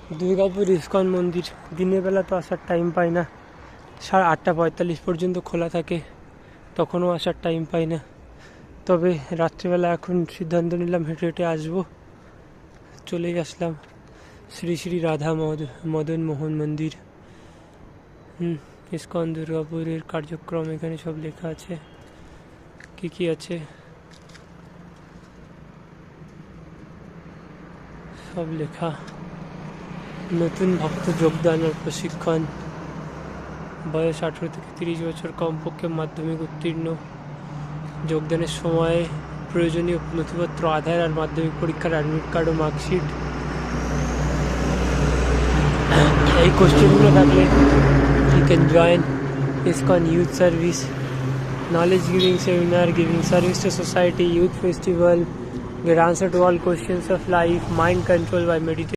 Durgapur ISKCON মন্দির দিনের বেলা তো আসার টাইম পাই না, 8:45 পর্যন্ত খোলা থাকে, তখনও আসার টাইম পাই না। তবে রাত্রিবেলা এখন সিদ্ধান্ত নিলাম হেঁটে হেঁটে আসবো। চলেই আসলাম শ্রী শ্রী রাধা মদন মোহন মন্দির। ইস্কন দুর্গাপুরের কার্যক্রম এখানে সব লেখা আছে, কি কি আছে সব লেখা। নতুন ভক্ত যোগদান ও প্রশিক্ষণ, বয়স 18 থেকে 30 বছর, কমপক্ষে মাধ্যমিক উত্তীর্ণ। যোগদানের সময় প্রয়োজনীয় নথিপত্র আধার আর মাধ্যমিক পরীক্ষার অ্যাডমিট কার্ড ও মার্কশিট। এই কোশ্চেনগুলো থাকলে you can join ISKCON Youth Service, knowledge giving seminar, giving service to society, youth festival, get answer to all questions of life, mind control by meditation.